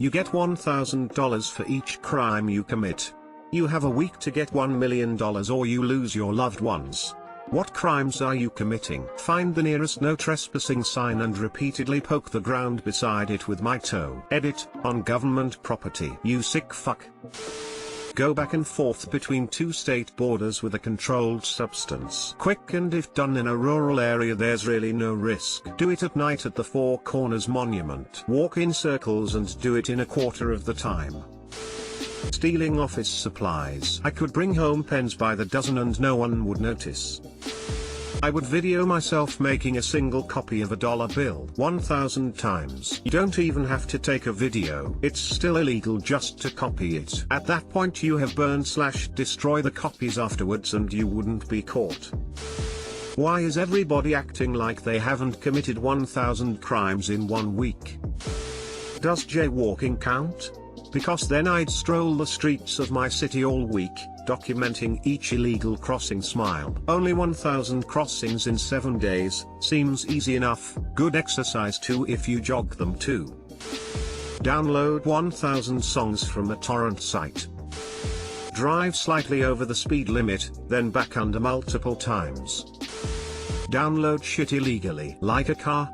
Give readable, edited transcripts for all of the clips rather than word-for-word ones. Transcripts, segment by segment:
You get $1,000 for each crime you commit. You have a week to get $1 million or you lose your loved ones. What crimes are you committing? Find the nearest no trespassing sign and repeatedly poke the ground beside it with my toe. Edit, on government property. You sick fuck. Go back and forth between two state borders with a controlled substance. Quick, and if done in a rural area there's really no risk. Do it at night at the Four Corners Monument. Walk in circles and do it in a quarter of the time. Stealing office supplies. I could bring home pens by the dozen and no one would notice. I would video myself making a single copy of a dollar bill 1,000 times. You don't even have to take a video. It's still illegal just to copy it. At that point you have burn/destroy the copies afterwards and you wouldn't be caught. Why is everybody acting like they haven't committed 1,000 crimes in 1 week? Does jaywalking count? Because then I'd stroll the streets of my city all week, documenting each illegal crossing. Smile. Only 1,000 crossings in 7 days, seems easy enough. Good exercise too if you jog them too. Download 1,000 songs from a torrent site. Drive slightly over the speed limit, then back under multiple times. Download shit illegally, like a car.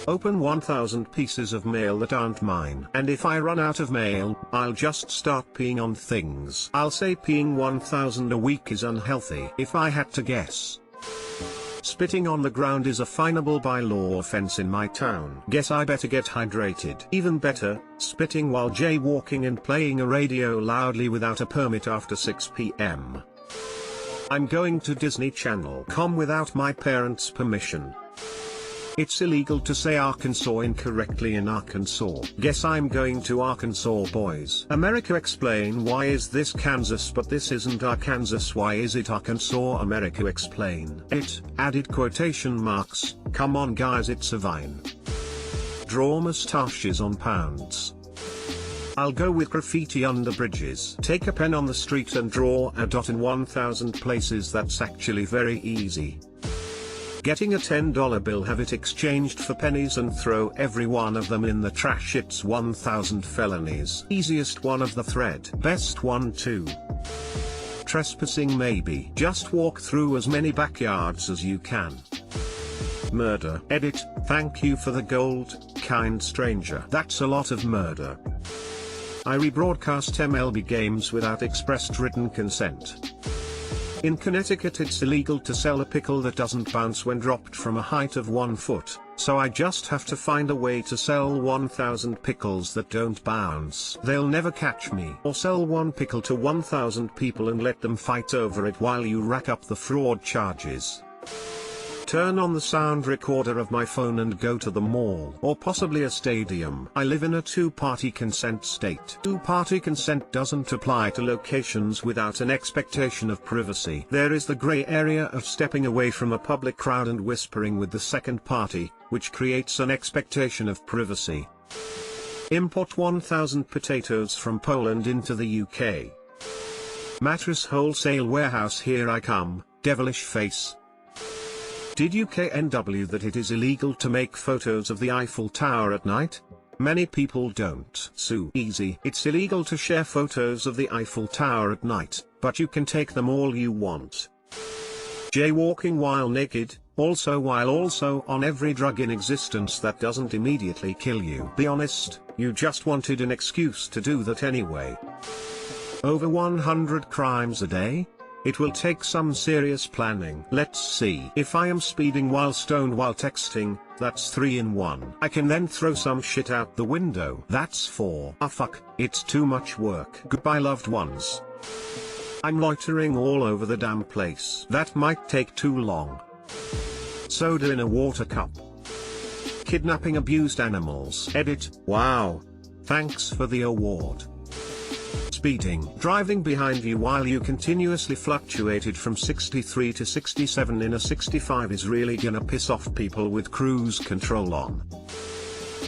Open 1,000 pieces of mail that aren't mine. And if I run out of mail, I'll just start peeing on things. I'll say peeing 1,000 a week is unhealthy if I had to guess. Spitting on the ground is a finable by law offense in my town. Guess I better get hydrated. Even better, spitting while jaywalking and playing a radio loudly without a permit after 6 p.m. I'm going to Disney Channel.com without my parents' permission. It's illegal to say Arkansas incorrectly in Arkansas. Guess I'm going to Arkansas, boys. America explain. Why is this Kansas but this isn't Arkansas? Why is it Arkansas? America explain. It, added quotation marks, come on guys, it's a vine. Draw mustaches on pounds. I'll go with graffiti under bridges. Take a pen on the street and draw a dot in 1,000 places. That's actually very easy. Getting a $10 bill, have it exchanged for pennies and throw every one of them in the trash. It's 1,000 felonies. Easiest one of the thread. Best one too. Trespassing maybe. Just walk through as many backyards as you can. Murder. Edit, thank you for the gold, kind stranger. That's a lot of murder. I rebroadcast MLB games without expressed written consent. In Connecticut it's illegal to sell a pickle that doesn't bounce when dropped from a height of 1 foot, so I just have to find a way to sell 1,000 pickles that don't bounce. They'll never catch me. Or sell 1 pickle to 1,000 people and let them fight over it while you rack up the fraud charges. Turn on the sound recorder of my phone and go to the mall or possibly a stadium. I live in a 2-party consent state. 2-party consent doesn't apply to locations without an expectation of privacy. There is the gray area of stepping away from a public crowd and whispering with the second party, which creates an expectation of privacy. Import 1,000 potatoes from Poland into the UK. Mattress wholesale warehouse, here I come, devilish face. Did UKNW that it is illegal to make photos of the Eiffel Tower at night? Many people don't. So easy. It's illegal to share photos of the Eiffel Tower at night, but you can take them all you want. Jaywalking while naked, also on every drug in existence that doesn't immediately kill you. Be honest, you just wanted an excuse to do that anyway. Over 100 crimes a day? It will take some serious planning. Let's see. If I am speeding while stoned while texting, that's 3 in 1. I can then throw some shit out the window. That's 4. Ah fuck, it's too much work. Goodbye loved ones. I'm loitering all over the damn place. That might take too long. Soda in a water cup. Kidnapping abused animals. Edit, wow. Thanks for the award. Speeding. Driving behind you while you continuously fluctuated from 63 to 67 in a 65 is really gonna piss off people with cruise control on.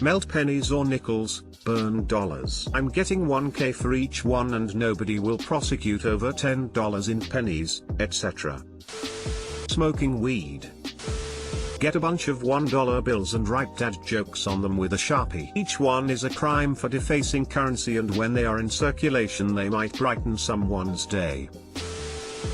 Melt pennies or nickels, burn dollars. I'm getting 1K for each one and nobody will prosecute over $10 in pennies, etc. Smoking weed. Get a bunch of $1 bills and write dad jokes on them with a Sharpie. Each one is a crime for defacing currency, and when they are in circulation they might brighten someone's day.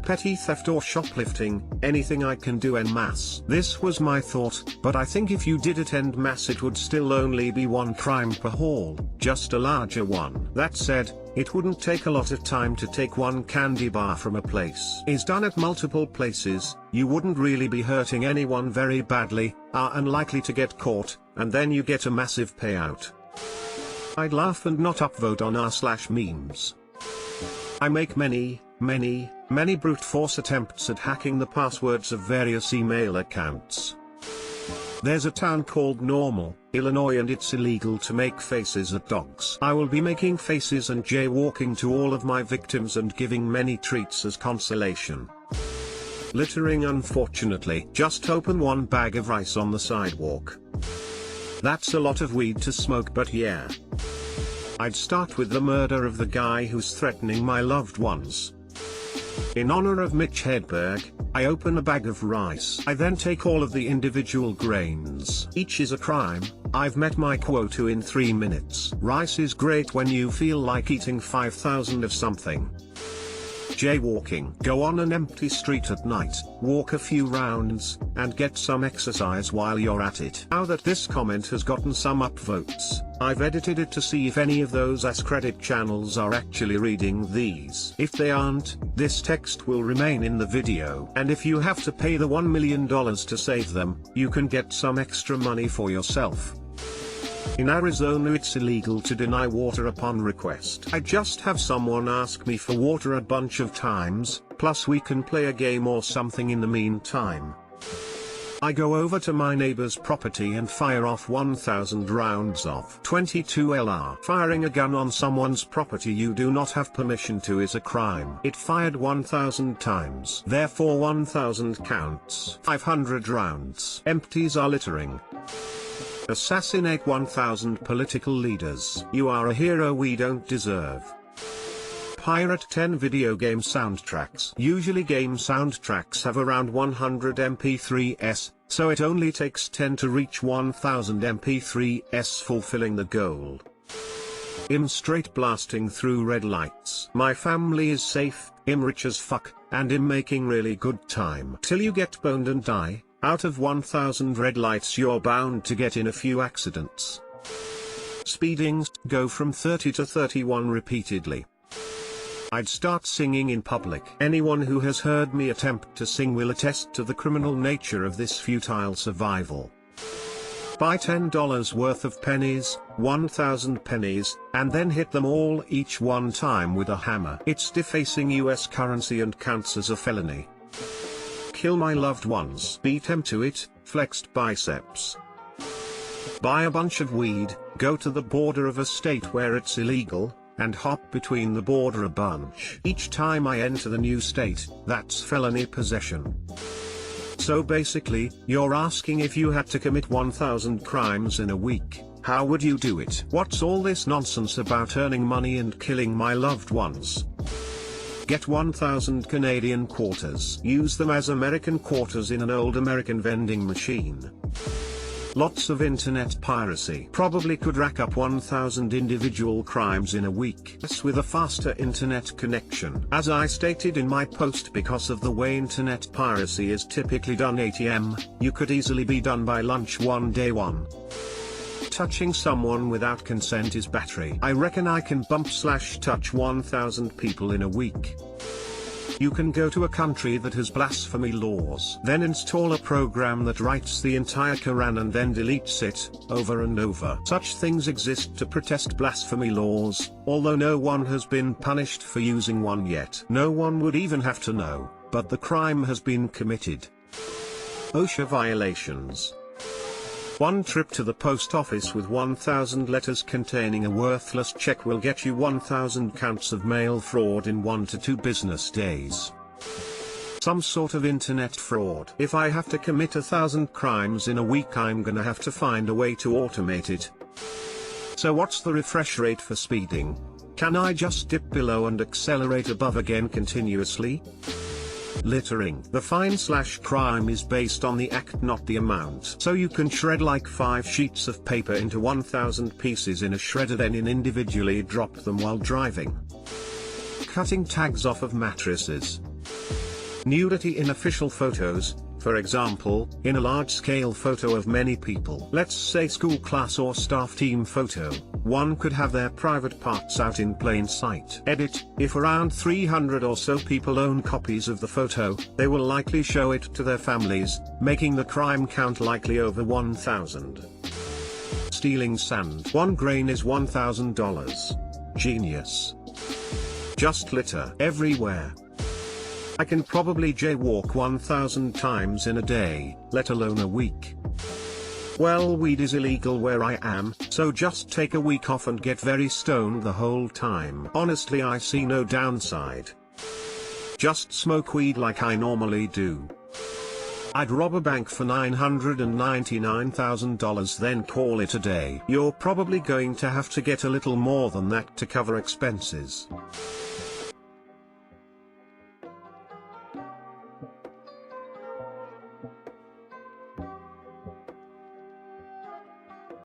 Petty theft or shoplifting, anything I can do en masse. This was my thought, but I think if you did it en masse it would still only be one crime per haul, just a larger one. That said, it wouldn't take a lot of time to take one candy bar from a place. Is done at multiple places, you wouldn't really be hurting anyone very badly, are unlikely to get caught, and then you get a massive payout. I'd laugh and not upvote on r/memes. I make many brute force attempts at hacking the passwords of various email accounts. There's a town called Normal, Illinois, and it's illegal to make faces at dogs. I will be making faces and jaywalking to all of my victims and giving many treats as consolation. Littering, unfortunately. Just open one bag of rice on the sidewalk. That's a lot of weed to smoke, but yeah. I'd start with the murder of the guy who's threatening my loved ones. In honor of Mitch Hedberg, I open a bag of rice. I then take all of the individual grains. Each is a crime. I've met my quota in 3 minutes. Rice is great when you feel like eating 5,000 of something. Jaywalking. Go on an empty street at night, walk a few rounds, and get some exercise while you're at it. Now that this comment has gotten some upvotes, I've edited it to see if any of those AskReddit channels are actually reading these. If they aren't, this text will remain in the video. And if you have to pay the $1 million to save them, you can get some extra money for yourself. In Arizona it's illegal to deny water upon request. I just have someone ask me for water a bunch of times, plus we can play a game or something in the meantime. I go over to my neighbor's property and fire off 1,000 rounds of .22 LR. Firing a gun on someone's property you do not have permission to is a crime. It fired 1,000 times. Therefore 1,000 counts. 500 rounds. Empties are littering. Assassinate 1,000 political leaders. You are a hero we don't deserve. Pirate 10 video game soundtracks. Usually game soundtracks have around 100 MP3s, so it only takes 10 to reach 1,000 MP3s, fulfilling the goal. I'm straight blasting through red lights. My family is safe, I'm rich as fuck, and I'm making really good time. Till you get boned and die. Out of 1,000 red lights you're bound to get in a few accidents. Speeding, go from 30 to 31 repeatedly. I'd start singing in public. Anyone who has heard me attempt to sing will attest to the criminal nature of this futile survival. Buy $10 worth of pennies, 1,000 pennies, and then hit them all each one time with a hammer. It's defacing US currency and counts as a felony. Kill my loved ones. Beat them to it, flexed biceps. Buy a bunch of weed, go to the border of a state where it's illegal, and hop between the border a bunch. Each time I enter the new state, that's felony possession. So basically, you're asking if you had to commit 1,000 crimes in a week, how would you do it? What's all this nonsense about earning money and killing my loved ones? Get 1,000 Canadian quarters. Use them as American quarters in an old American vending machine. Lots of internet piracy. Probably could rack up 1,000 individual crimes in a week. With a faster internet connection. As I stated in my post, because of the way internet piracy is typically done ATM, you could easily be done by lunch one day one. Touching someone without consent is battery. I reckon I can bump/touch 1,000 people in a week. You can go to a country that has blasphemy laws, then install a program that writes the entire Quran and then deletes it, over and over. Such things exist to protest blasphemy laws, although no one has been punished for using one yet. No one would even have to know, but the crime has been committed. OSHA violations. One trip to the post office with 1,000 letters containing a worthless check will get you 1,000 counts of mail fraud in 1 to 2 business days. Some sort of internet fraud. If I have to commit 1,000 crimes in a week, I'm gonna have to find a way to automate it. So what's the refresh rate for speeding? Can I just dip below and accelerate above again continuously? Littering. The fine/crime is based on the act, not the amount. So you can shred like 5 sheets of paper into 1,000 pieces in a shredder, then individually drop them while driving. Cutting tags off of mattresses. Nudity in official photos. For example, in a large-scale photo of many people, let's say school class or staff team photo, one could have their private parts out in plain sight. Edit. If around 300 or so people own copies of the photo, they will likely show it to their families, making the crime count likely over 1,000. Stealing sand. 1 grain is $1,000. Genius. Just litter everywhere. I can probably jaywalk 1,000 times in a day, let alone a week. Well, weed is illegal where I am, so just take a week off and get very stoned the whole time. Honestly, I see no downside. Just smoke weed like I normally do. I'd rob a bank for $999,000 then call it a day. You're probably going to have to get a little more than that to cover expenses.